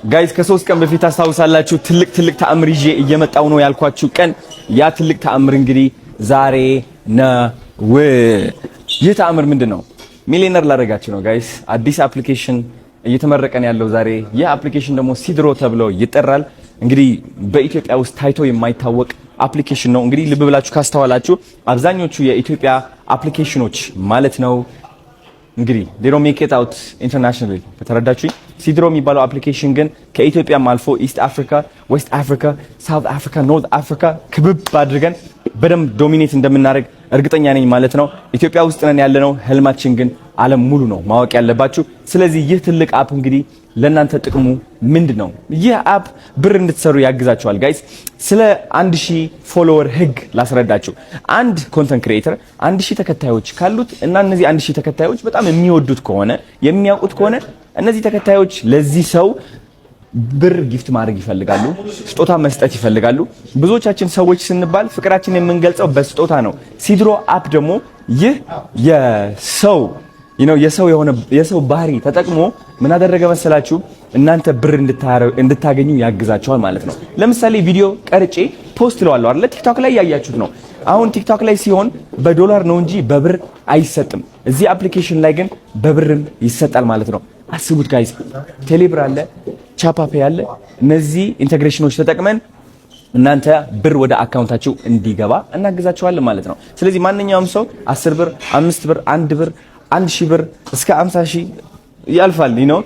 ጋይስ ከ3 ቀን በፊት አስታውሳላችሁ ትልቅ ተአምር ይዤ እየመጣው ነው ያልኳችሁ ቀን ያ ትልቅ ተአምር እንግዲህ ዛሬ ነው። ይህ ተአምር ምንድነው? ሚሊየነር ላደርጋችሁ ነው ጋይስ። አዲስ አፕሊኬሽን እየተመረቀን ያለው ዛሬ። ይህ አፕሊኬሽን ደግሞ ሲድሮ ተብሎ ይጠራል። እንግዲህ በኢትዮጵያ ውስጥ ታይቶ የማይታወቅ አፕሊኬሽን ነው። እንግዲህ ልብ ብላችሁ ካስተዋላችሁ አብዛኞቹ የኢትዮጵያ አፕሊኬሽኖች ማለት ነው እንግዲህ they don't make it out internationally ከተረዳችሁ። ሲድሮ የሚባለው አፕሊኬሽን ግን ከኢትዮጵያም አልፎ ኢስት አፍሪካ፣ ዌስት አፍሪካ፣ ሳውት አፍሪካ፣ ኖርዝ አፍሪካ ክብብ አድርገን በደንብ ዶሚኔት እንደምናደርግ እርግጠኛ ነኝ ማለት ነው። ኢትዮጵያ ውስጥ ነን ያለነው፣ ህልማችን ግን ዓለም ሙሉ ነው ማወቅ ያለባችሁ። ስለዚህ ይህ ትልቅ አፕ እንግዲህ ለእናንተ ጥቅሙ ምንድነው? ይህ አፕ ብር እንድትሰሩ ያግዛችኋል ጋይስ። ስለ 1000 ፎሎወር ህግ ላስረዳችሁ። አንድ ኮንተንት ክሪኤተር 1000 ተከታዮች ካሉት እና እነዚህ 1000 ተከታዮች በጣም የሚወዱት ከሆነ የሚያውቁት ከሆነ እነዚህ ተከታዮች ለዚህ ሰው ብር ጊፍት ማድረግ ይፈልጋሉ፣ ስጦታ መስጠት ይፈልጋሉ። ብዙዎቻችን ሰዎች ስንባል ፍቅራችን የምንገልጸው በስጦታ ነው። ሲድሮ አፕ ደግሞ ይህ የሰው ባህሪ ተጠቅሞ ምን አደረገ መሰላችሁ? እናንተ ብር እንድታገኙ ያግዛችኋል ማለት ነው። ለምሳሌ ቪዲዮ ቀርጬ ፖስት ለዋለሁ አይደል? ቲክቶክ ላይ ያያችሁት ነው። አሁን ቲክቶክ ላይ ሲሆን በዶላር ነው እንጂ በብር አይሰጥም። እዚህ አፕሊኬሽን ላይ ግን በብርም ይሰጣል ማለት ነው። አስቡት ጋይስ፣ ቴሌብር አለ፣ ቻፓፔ አለ። እነዚህ ኢንተግሬሽኖች ተጠቅመን እናንተ ብር ወደ አካውንታችሁ እንዲገባ እናግዛችኋለን ማለት ነው። ስለዚህ ማንኛውም ሰው 10 ብር፣ 5 ብር፣ 1 ብር፣ 1000 ብር እስከ 50000 ያልፋል ነው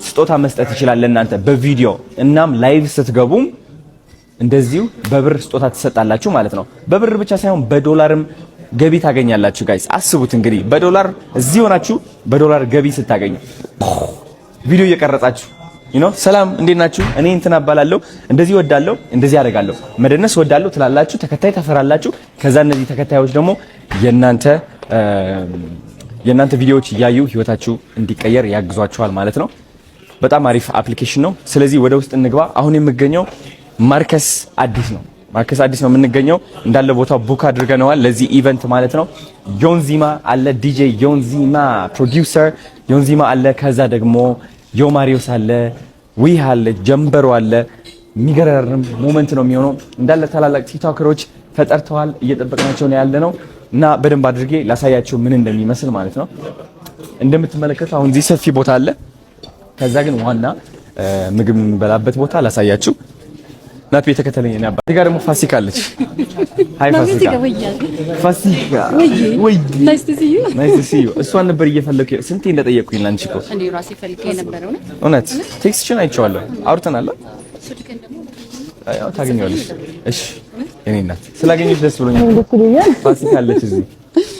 ስጦታ መስጠት ይችላል ለእናንተ በቪዲዮ። እናም ላይቭ ስትገቡም እንደዚሁ በብር ስጦታ ትሰጣላችሁ ማለት ነው። በብር ብቻ ሳይሆን በዶላርም ገቢ ታገኛላችሁ ጋይስ። አስቡት እንግዲህ በዶላር እዚህ ሆናችሁ በዶላር ገቢ ስታገኙ ቪዲዮ እየቀረጻችሁ ሰላም እንዴት ናችሁ? እኔ እንትና እባላለሁ፣ እንደዚህ ወዳለሁ፣ እንደዚህ አደርጋለሁ፣ መደነስ ወዳለሁ ትላላችሁ፣ ተከታይ ታፈራላችሁ። ከዛ እነዚህ ተከታዮች ደግሞ የእናንተ ቪዲዮዎች እያዩ ህይወታችሁ እንዲቀየር ያግዟችኋል ማለት ነው። በጣም አሪፍ አፕሊኬሽን ነው። ስለዚህ ወደ ውስጥ እንግባ። አሁን የምገኘው ማርከስ አዲስ ነው የምንገኘው። እንዳለ ቦታው ቡክ አድርገነዋል ለዚህ ኢቨንት ማለት ነው። ዮንዚማ አለ፣ ዲጄ ዮንዚማ ፕሮዲውሰር ዮንዚማ አለ። ከዛ ደግሞ ዮማሪዮስ አለ፣ ዊህ አለ፣ ጀምበሮ አለ። የሚገርም ሞመንት ነው የሚሆነው። እንዳለ ታላላቅ ቲክቶከሮች ተጠርተዋል፣ እየጠበቅናቸው ነው ያለነው እና በደንብ አድርጌ ላሳያችሁ ምን እንደሚመስል ማለት ነው። እንደምትመለከቱ አሁን እዚህ ሰፊ ቦታ አለ። ከዛ ግን ዋና ምግብ የምንበላበት ቦታ ላሳያችሁ። ናት ተከተለኝ እና እዚህ ጋር ደግሞ ፋሲካ አለች። ሃይ ፋሲካ ወይ ናይስ ቱ ሲ ዩ እሷን ነበር እየፈለኩ ስንቴ እንደጠየቅኩኝ ላንቺ እኮ እኔ ራሴ ፈልጌ ነበርው ነው እውነት። ቴክስችን አይቼዋለሁ፣ አውርተናል። አዎ ታገኘዋለሽ። እሺ የኔ እናት ስላገኘሽ ደስ ብሎኛል። ፋሲካ አለች እዚህ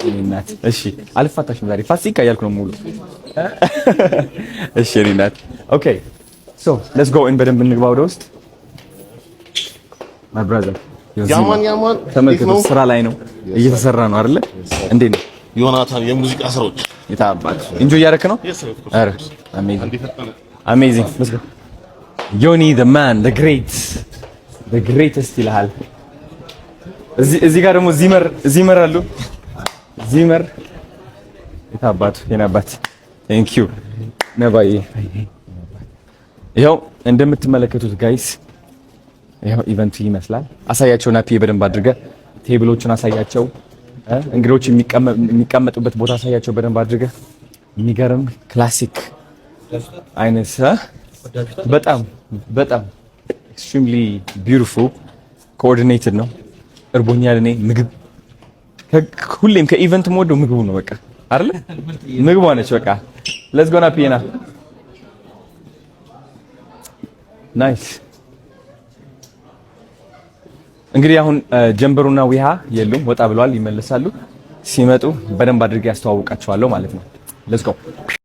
የኔ እናት። እሺ አልፋታሽም ዛሬ ፋሲካ እያልኩ ነው ሙሉ። እሺ የኔ እናት ኦኬ ሶ ሌትስ ጎ ኢን። በደንብ እንግባ ወደ ውስጥ። ማይ ብራዘር ያማን ተመልከቱ፣ ስራ ላይ ነው፣ እየተሰራ ነው አይደለ? እንዴት ነው ዮናታን? የሙዚቃ ስራዎች የታባት ኢንጆይ ያደረክ ነው? አረ አሜዚንግ let's go ዮኒ the man the greatest ይልሃል። እዚህ ጋር ደግሞ ዚመር አሉ። ዚመር የታባቱ የናባት thank you ነባዬ። ይኸው እንደምትመለከቱት ጋይስ ይሄው ኢቨንቱ ይመስላል። አሳያቸው ናፒ በደንብ አድርገ ቴብሎቹን አሳያቸው፣ እንግዶች የሚቀመጡበት ቦታ አሳያቸው በደንብ አድርገ። የሚገርም ክላሲክ አይነት በጣም extremely beautiful coordinated ነው። እርቦኛል እኔ ምግብ ሁሌም ከኢቨንት ሞደው ምግቡ ነው በቃ አይደል? ምግቡ ነች በቃ። let's go ናፒ ና ናይስ። እንግዲህ አሁን ጀምበሩና ዊሃ የሉም፣ ወጣ ብለዋል፣ ይመለሳሉ። ሲመጡ በደንብ አድርጌ ያስተዋውቃቸዋለሁ ማለት ነው። let's go